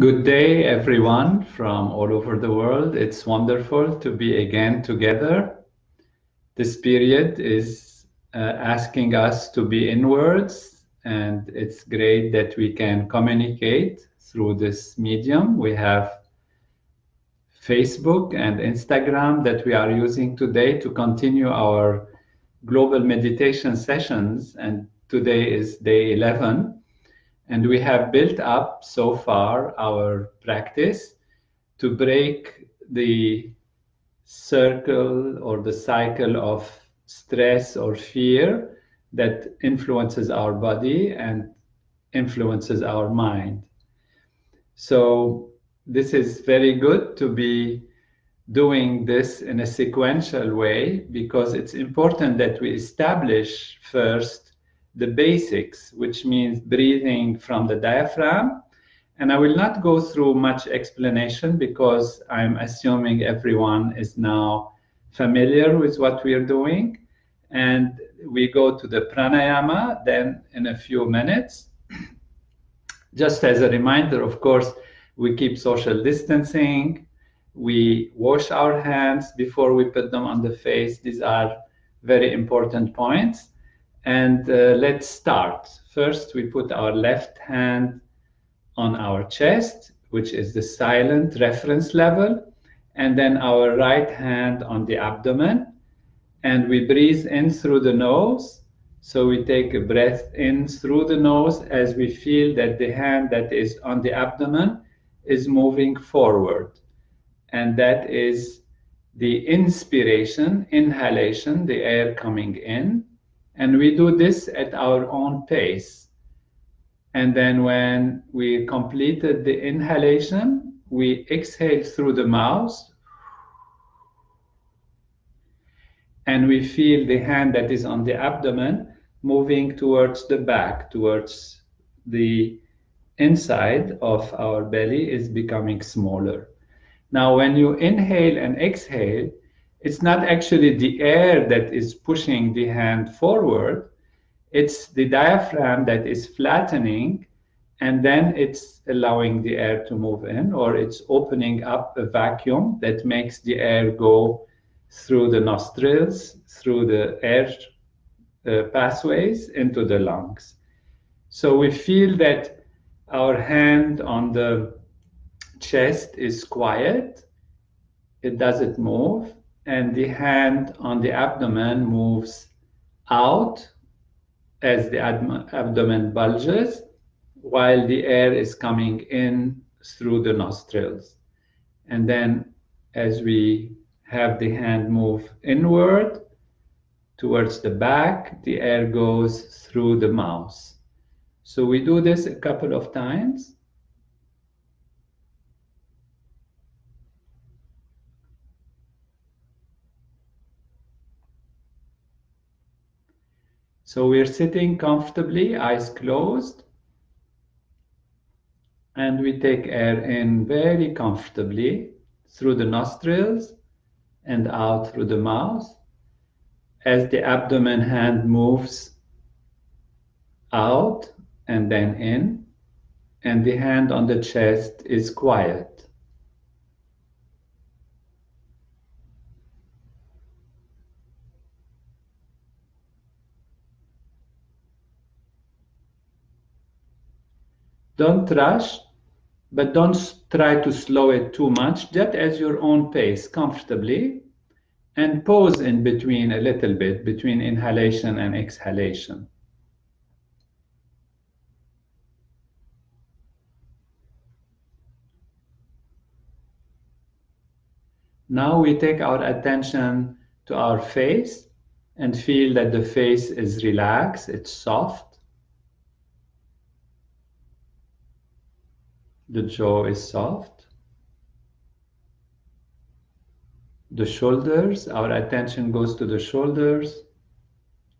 Good day, everyone from all over the world. It's wonderful to be again together. This period is asking us to be inwards, and it's great that we can communicate through this medium. We have Facebook and Instagram that we are using today to continue our global meditation sessions, and today is day 11. And we have built up so far our practice to break the circle or the cycle of stress or fear that influences our body and influences our mind. So this is very good to be doing this in a sequential way, because it's important that we establish first the basics, which means breathing from the diaphragm. And I will not go through much explanation because I'm assuming everyone is now familiar with what we are doing. And we go to the pranayama then in a few minutes. Just as a reminder, of course, we keep social distancing. We wash our hands before we put them on the face. These are very important points. And let's start. First, we put our left hand on our chest, which is the silent reference level, and then our right hand on the abdomen. And we breathe in through the nose. So we take a breath in through the nose as we feel that the hand that is on the abdomen is moving forward. And that is the inspiration, inhalation, the air coming in. And we do this at our own pace. And then when we completed the inhalation, we exhale through the mouth. And we feel the hand that is on the abdomen moving towards the back, towards the inside of our belly is becoming smaller. Now, when you inhale and exhale, it's not actually the air that is pushing the hand forward. It's the diaphragm that is flattening, and then it's allowing the air to move in, or it's opening up a vacuum that makes the air go through the nostrils, through the air pathways into the lungs. So we feel that our hand on the chest is quiet, it doesn't move, and the hand on the abdomen moves out as the abdomen bulges, while the air is coming in through the nostrils. And then as we have the hand move inward towards the back, the air goes through the mouth. So we do this a couple of times. So we're sitting comfortably, eyes closed, and we take air in very comfortably through the nostrils and out through the mouth as the abdomen hand moves out and then in, and the hand on the chest is quiet. Don't rush, but don't try to slow it too much, just at your own pace, comfortably, and pause in between a little bit, between inhalation and exhalation. Now we take our attention to our face and feel that the face is relaxed, it's soft. The jaw is soft. The shoulders, our attention goes to the shoulders.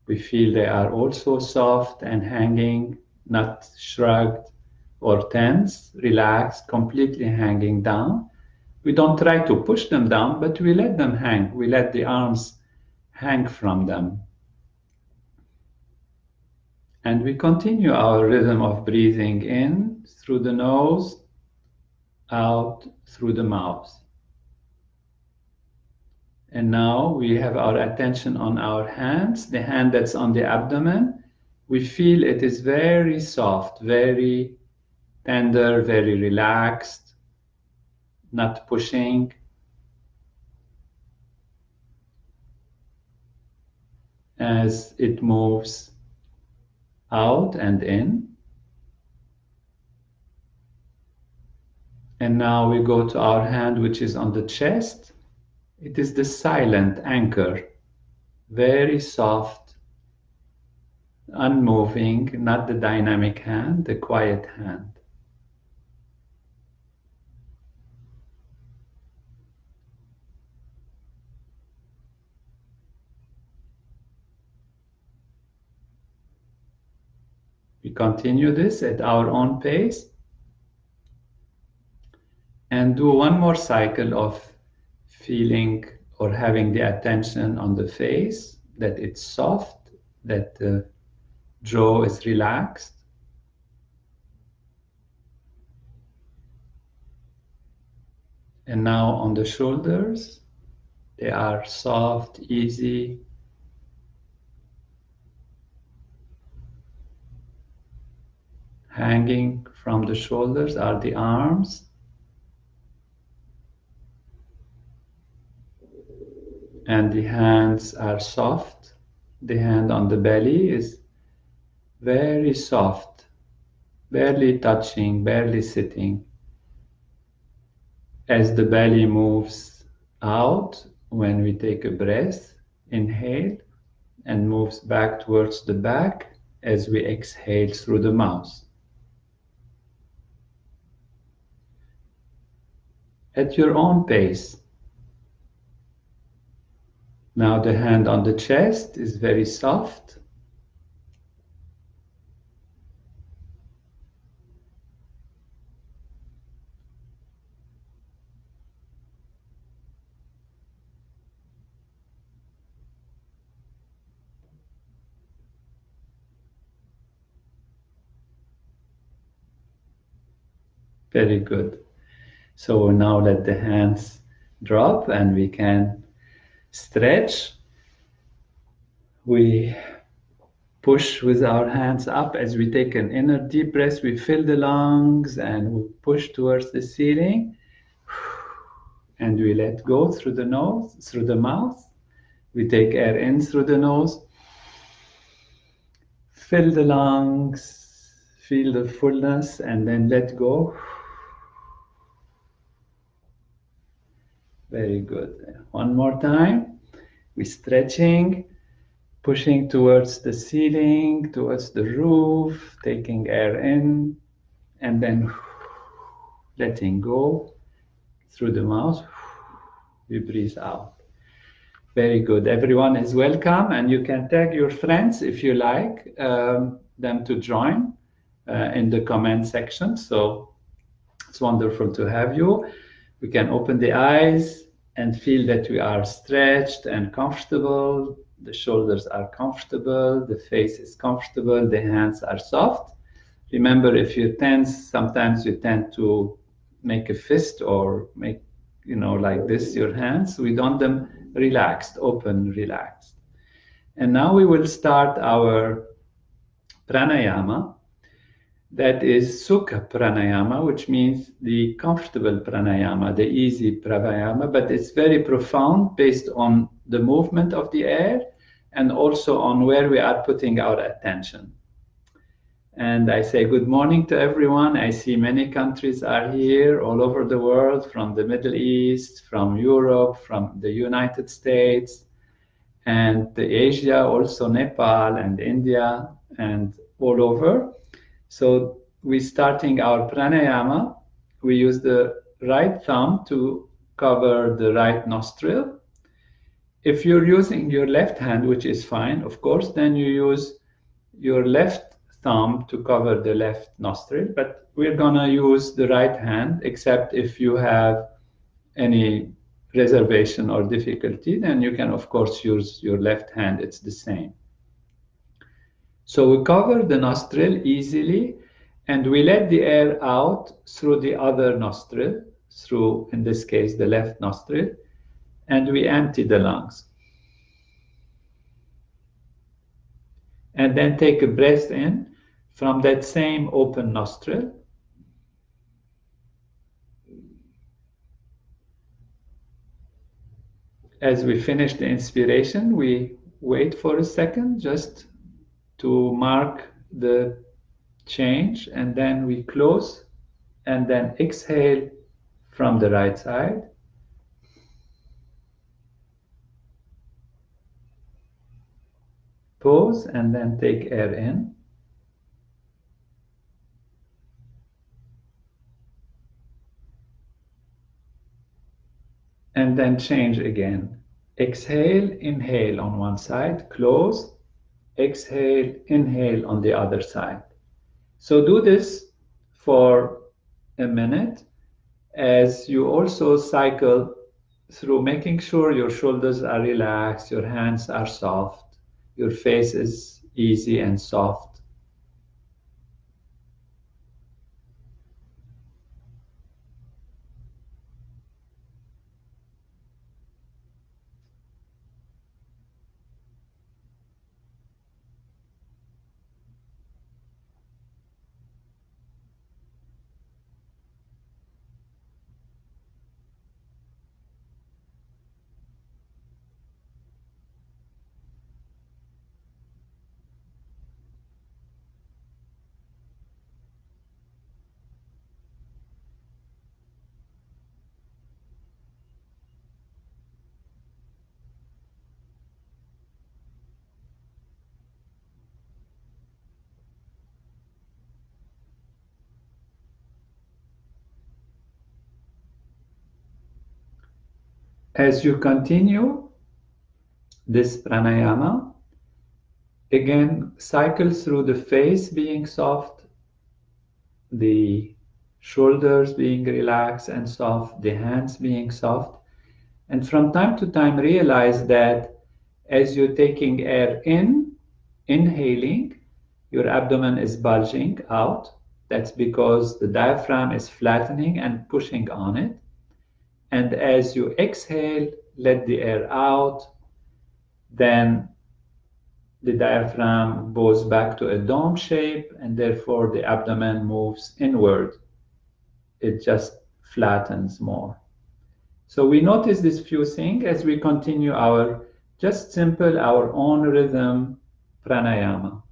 We feel they are also soft and hanging, not shrugged or tense, relaxed, completely hanging down. We don't try to push them down, but we let them hang. We let the arms hang from them. And we continue our rhythm of breathing in through the nose out through the mouth. And now we have our attention on our hands. The hand that's on the abdomen, we feel it is very soft, very tender, very relaxed, not pushing. As it moves out and in. And now we go to our hand, which is on the chest. It is the silent anchor, very soft, unmoving, not the dynamic hand, the quiet hand. We continue this at our own pace and do one more cycle of feeling or having the attention on the face, that it's soft, that the jaw is relaxed. And now on the shoulders, they are soft, easy. Hanging from the shoulders are the arms. And the hands are soft. The hand on the belly is very soft, barely touching, barely sitting. As the belly moves out, when we take a breath, inhale, and moves back towards the back as we exhale through the mouth. At your own pace. Now the hand on the chest is very soft. Very good. So now let the hands drop and we can stretch. We push with our hands up as we take an inner deep breath. We fill the lungs and we push towards the ceiling. And we let go through the nose, through the mouth. We take air in through the nose. Fill the lungs, feel the fullness, and then let go. Very good. One more time. We're stretching, pushing towards the ceiling, towards the roof, taking air in, and then letting go through the mouth. We breathe out. Very good. Everyone is welcome, and you can tag your friends if you like them to join in the comment section. So it's wonderful to have you. We can open the eyes and feel that we are stretched and comfortable. The shoulders are comfortable. The face is comfortable. The hands are soft. Remember, if you tense, sometimes you tend to make a fist or make, like this, your hands. We want them relaxed, open, relaxed. And now we will start our pranayama. That is Sukha pranayama, which means the comfortable pranayama, the easy pranayama, but it's very profound based on the movement of the air and also on where we are putting our attention. And I say good morning to everyone. I see many countries are here all over the world, from the Middle East, from Europe, from the United States, and the Asia, also Nepal and India, and all over. So we're starting our pranayama. We use the right thumb to cover the right nostril. If you're using your left hand, which is fine, of course, then you use your left thumb to cover the left nostril. But we're gonna use the right hand, except if you have any reservation or difficulty, then you can, of course, use your left hand. It's the same. So we cover the nostril easily, And we let the air out through the other nostril, through, in this case, the left nostril, and we empty the lungs. And then take a breath in from that same open nostril. As we finish the inspiration, we wait for a second just to mark the change, and then we close and then exhale from the right side. Pause and then take air in. And then change again. Exhale, inhale on one side, close, exhale, inhale on the other side. So do this for a minute as you also cycle through making sure your shoulders are relaxed, your hands are soft, your face is easy and soft. As you continue this pranayama, again, cycle through the face being soft, the shoulders being relaxed and soft, the hands being soft. And from time to time, realize that as you're taking air in, inhaling, your abdomen is bulging out. That's because the diaphragm is flattening and pushing on it. And as you exhale, let the air out, then the diaphragm goes back to a dome shape, and therefore the abdomen moves inward. It just flattens more. So we notice this few things as we continue our just simple, our own rhythm pranayama.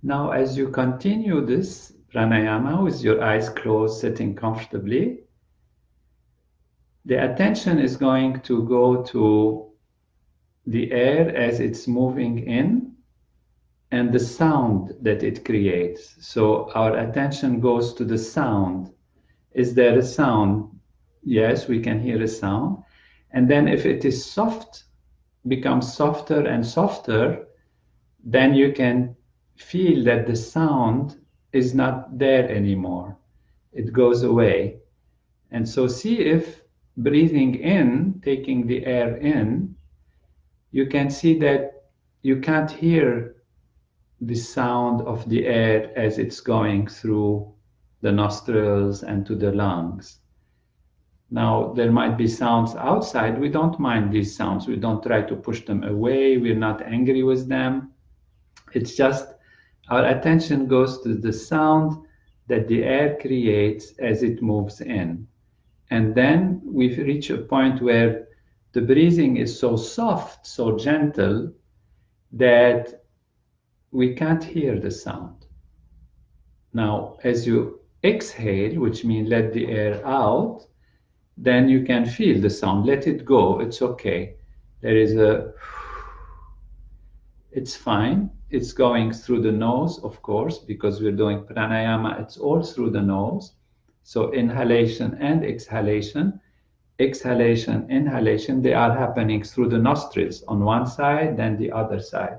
Now, as you continue this pranayama with your eyes closed, sitting comfortably, the attention is going to go to the air as it's moving in and the sound that it creates. So our attention goes to the sound. Is there a sound? Yes, we can hear a sound. And then if it is soft, becomes softer and softer, then you can feel that the sound is not there anymore. It goes away. And so see if breathing in, taking the air in, you can see that you can't hear the sound of the air as it's going through the nostrils and to the lungs. Now, there might be sounds outside. We don't mind these sounds. We don't try to push them away. We're not angry with them. It's just our attention goes to the sound that the air creates as it moves in. And then we reach a point where the breathing is so soft, so gentle, that we can't hear the sound. Now, as you exhale, which means let the air out, then you can feel the sound. Let it go. It's okay. There is it's fine. It's going through the nose, of course, because we're doing pranayama. It's all through the nose. So inhalation and exhalation, inhalation, they are happening through the nostrils on one side, then the other side.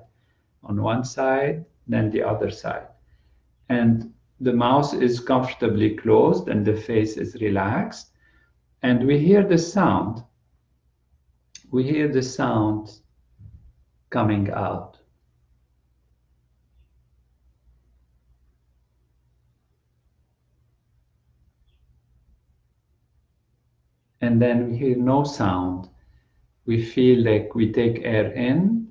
On one side, then the other side. And the mouth is comfortably closed and the face is relaxed. And we hear the sound. We hear the sound coming out. And then we hear no sound. We feel like we take air in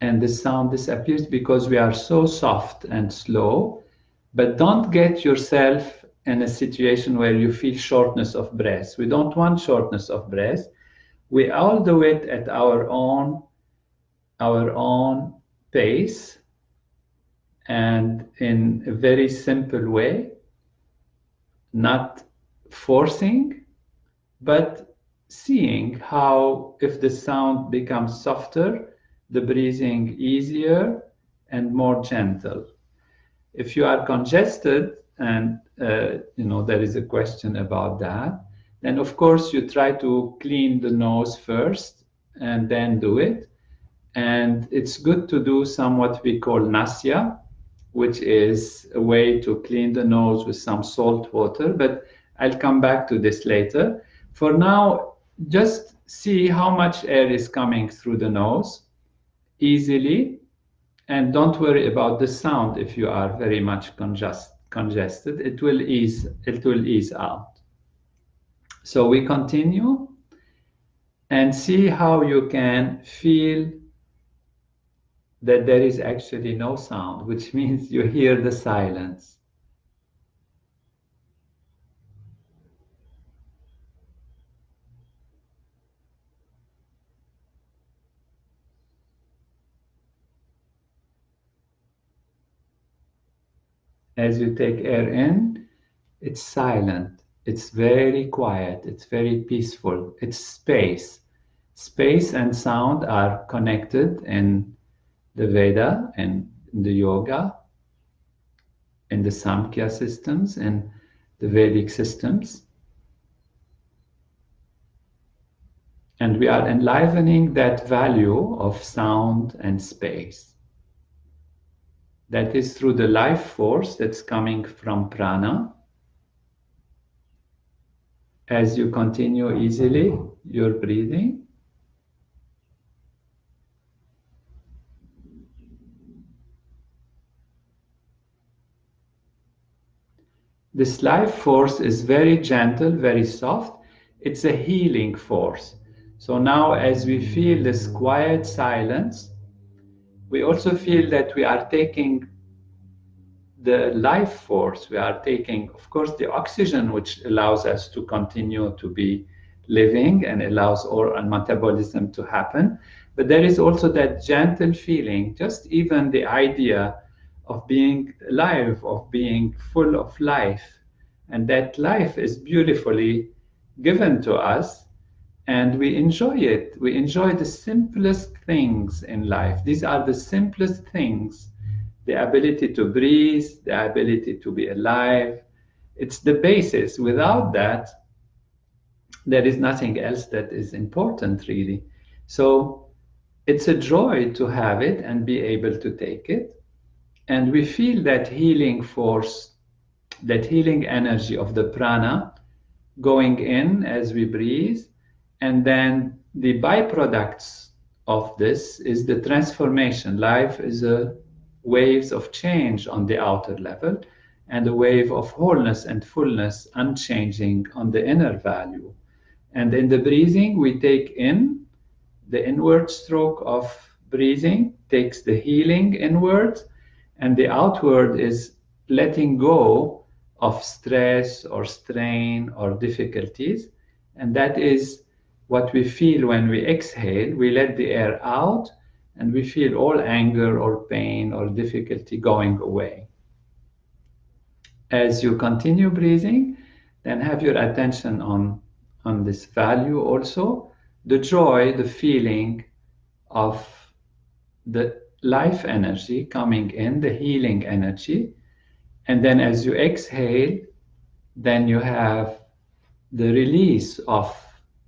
and the sound disappears because we are so soft and slow. But don't get yourself in a situation where you feel shortness of breath. We don't want shortness of breath. We all do it at our own pace and in a very simple way, not forcing, but seeing how if the sound becomes softer, the breathing easier and more gentle. If you are congested, and there is a question about that, then of course you try to clean the nose first and then do it. And it's good to do some what we call nasya, which is a way to clean the nose with some salt water, but I'll come back to this later. For now, just see how much air is coming through the nose easily, and don't worry about the sound if you are very much congested. It will ease out. So we continue and see how you can feel that there is actually no sound, which means you hear the silence. As you take air in, it's silent. It's very quiet. It's very peaceful. It's space. Space and sound are connected in the Veda and in the yoga, in the Samkhya systems, and the Vedic systems. And we are enlivening that value of sound and space. That is through the life force that's coming from prana. As you continue easily your breathing, this life force is very gentle, very soft. It's a healing force. So now as we feel this quiet silence, we also feel that we are taking the life force, we are taking, of course, the oxygen, which allows us to continue to be living and allows our metabolism to happen. But there is also that gentle feeling, just even the idea of being alive, of being full of life. And that life is beautifully given to us, and we enjoy it. We enjoy the simplest things in life. These are the simplest things. The ability to breathe, the ability to be alive. It's the basis. Without that, there is nothing else that is important, really. So it's a joy to have it and be able to take it. And we feel that healing force, that healing energy of the prana going in as we breathe. And then the byproducts of this is the transformation. Life is a waves of change on the outer level and a wave of wholeness and fullness unchanging on the inner value. And in the breathing, we take in the inward stroke of breathing, takes the healing inward, and the outward is letting go of stress or strain or difficulties. And that is what we feel when we exhale. We let the air out and we feel all anger or pain or difficulty going away. As you continue breathing, then have your attention on this value also, the joy, the feeling of the life energy coming in, the healing energy. And then as you exhale, then you have the release of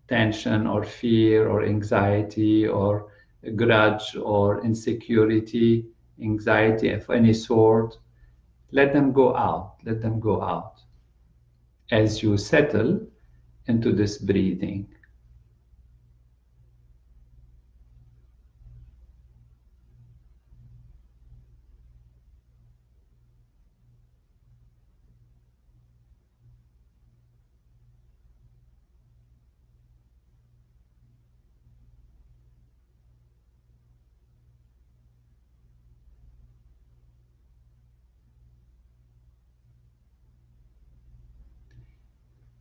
tension or fear or anxiety or grudge or insecurity, anxiety of any sort. Let them go out. Let them go out as you settle into this breathing.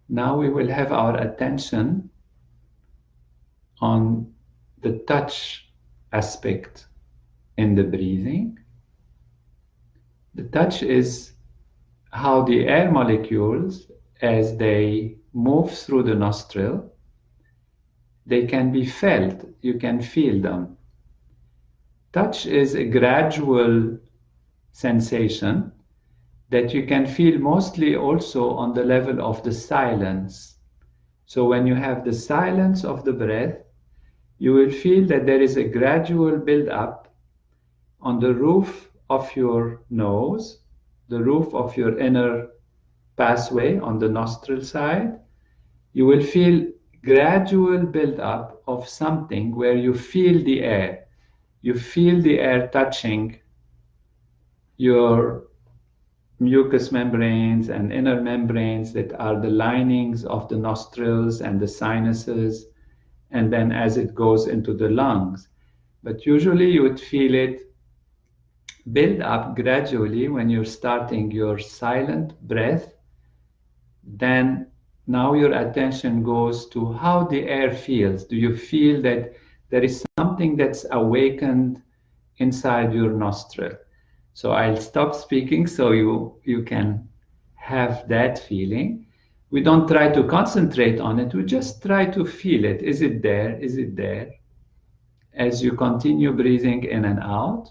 Now we will have our attention on the touch aspect in the breathing. The touch is how the air molecules, as they move through the nostril, they can be felt. You can feel them. Touch is a gradual sensation that you can feel mostly also on the level of the silence. So when you have the silence of the breath, you will feel that there is a gradual build-up on the roof of your nose, the roof of your inner pathway on the nostril side. You will feel gradual build-up of something where you feel the air. You feel the air touching your mucous membranes and inner membranes that are the linings of the nostrils and the sinuses, and then as it goes into the lungs. But usually you would feel it build up gradually when you're starting your silent breath. Then now your attention goes to how the air feels. Do you feel that there is something that's awakened inside your nostril? So I'll stop speaking so you can have that feeling. We don't try to concentrate on it. We just try to feel it. Is it there? Is it there? As you continue breathing in and out.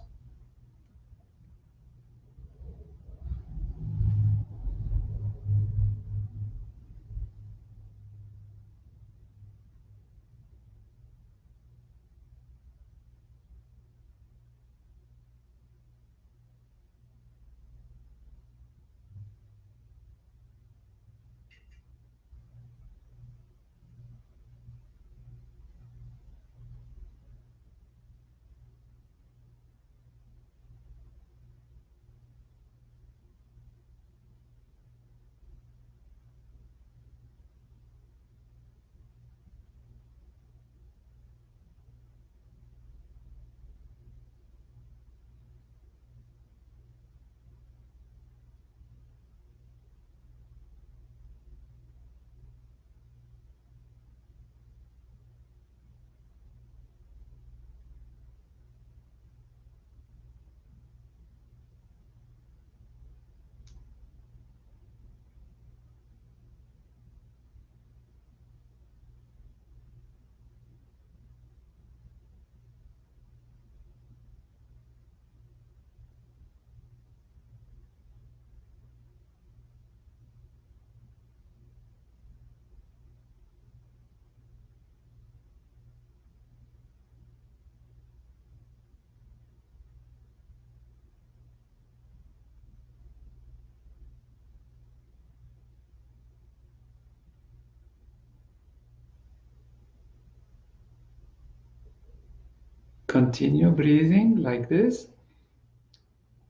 Continue breathing like this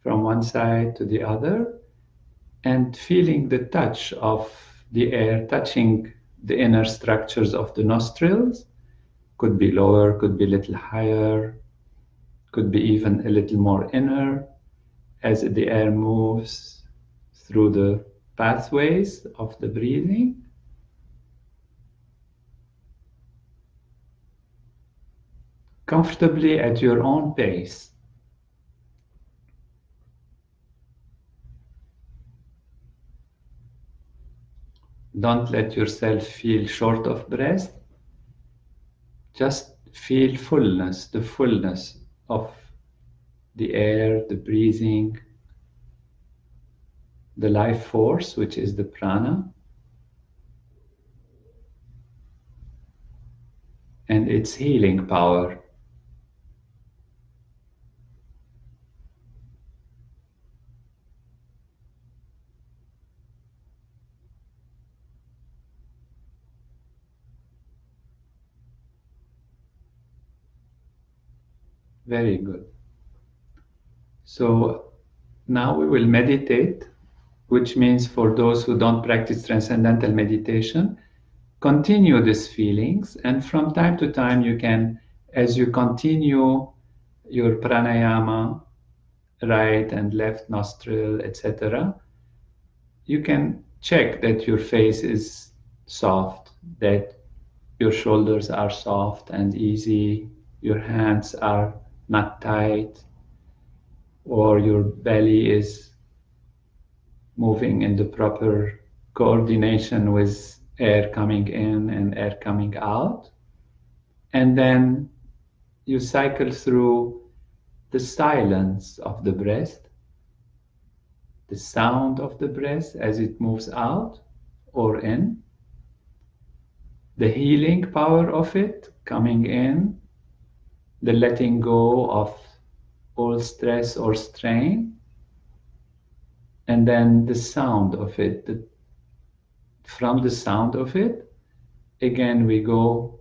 from one side to the other and feeling the touch of the air touching the inner structures of the nostrils. Could be lower, could be a little higher, could be even a little more inner as the air moves through the pathways of the breathing. Comfortably at your own pace. Don't let yourself feel short of breath. Just feel fullness, the fullness of the air, the breathing, the life force, which is the prana, and its healing power. Very good. So now we will meditate, which means for those who don't practice transcendental meditation, continue these feelings, and from time to time you can, as you continue your pranayama, right and left nostril, etc., you can check that your face is soft, that your shoulders are soft and easy, your hands are not tight, or your belly is moving in the proper coordination with air coming in and air coming out. And then you cycle through the silence of the breath, the sound of the breath as it moves out or in, the healing power of it coming in, the letting go of all stress or strain, and then the sound of it. From the sound of it, again we go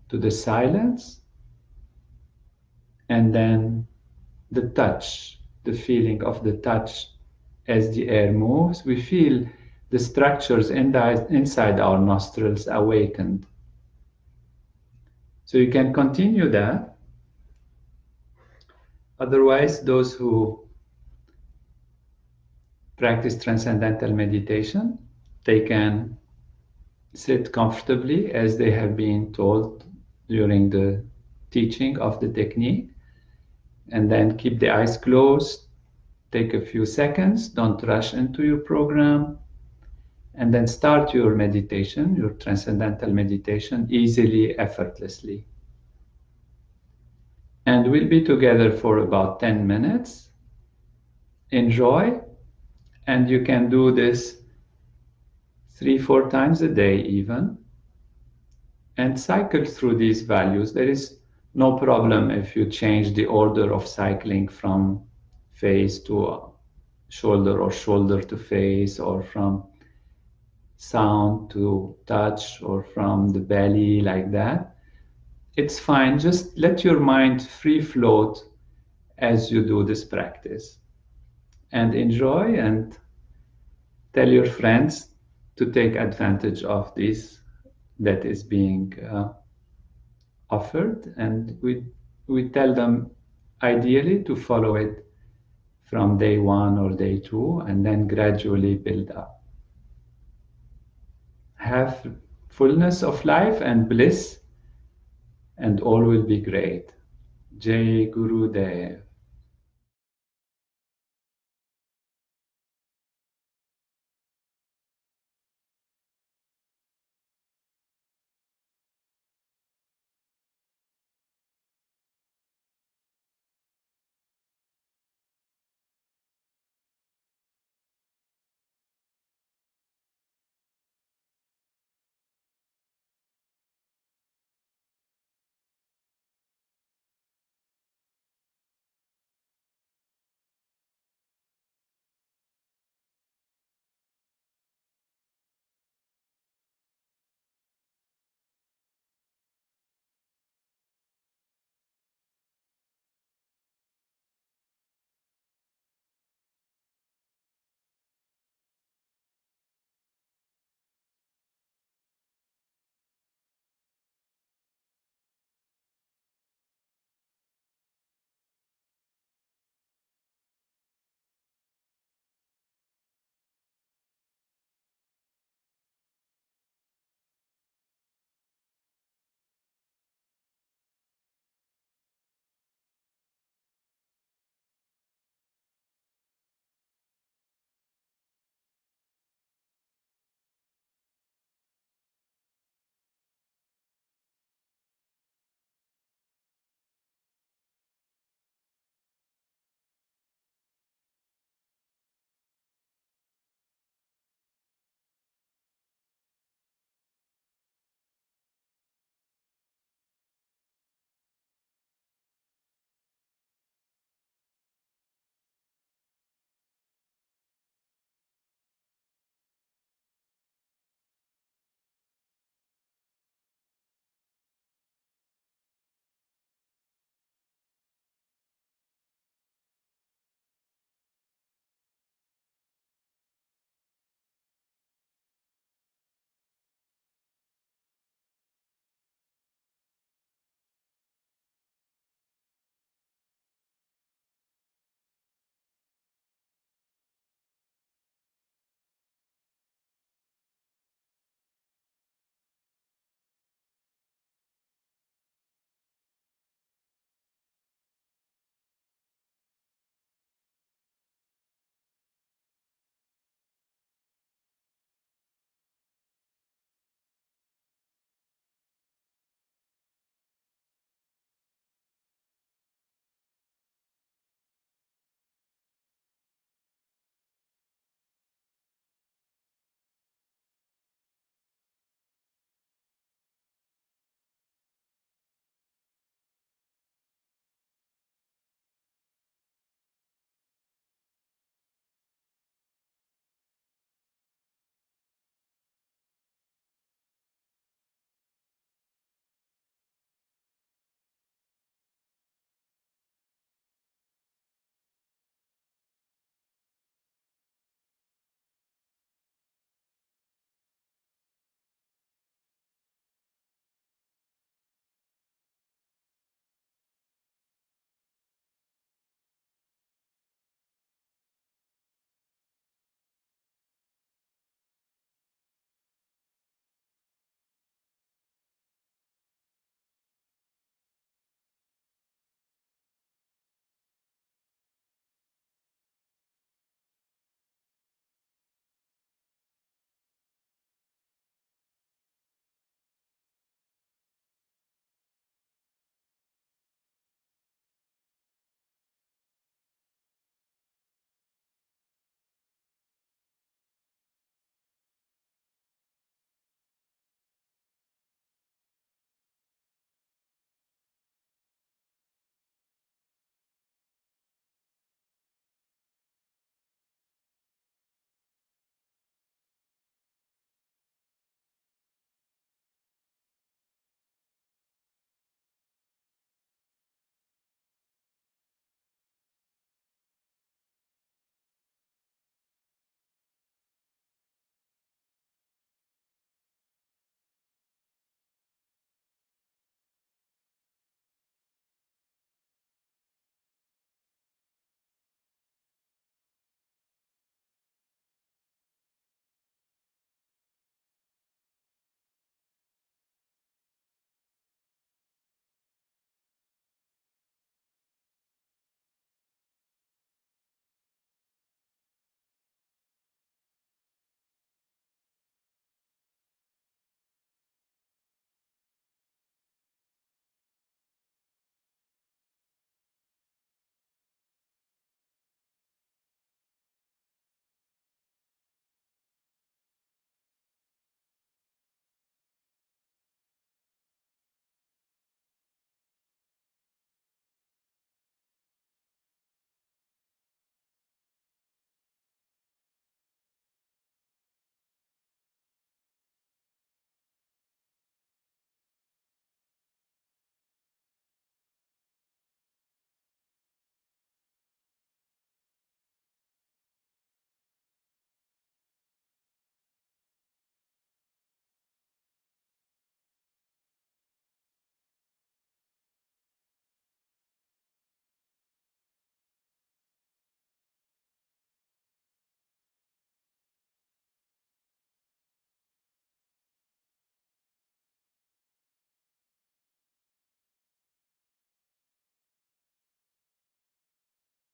to the silence, and then the touch, the feeling of the touch as the air moves. We feel the structures inside our nostrils awakened. So you can continue that. Otherwise, those who practice transcendental meditation, they can sit comfortably as they have been told during the teaching of the technique, and then keep the eyes closed, take a few seconds, don't rush into your program, and then start your meditation, your transcendental meditation, easily, effortlessly. And we'll be together for about 10 minutes. Enjoy, and you can do this 3-4 times a day even, and cycle through these values. There is no problem if you change the order of cycling from face to shoulder or shoulder to face, or from sound to touch, or from the belly, like that. It's fine. Just let your mind free float as you do this practice, and enjoy, and tell your friends to take advantage of this that is being offered, and we tell them ideally to follow it from day 1 or day 2, and then gradually build up. Have fullness of life and bliss, and all will be great. Jai Guru Dev.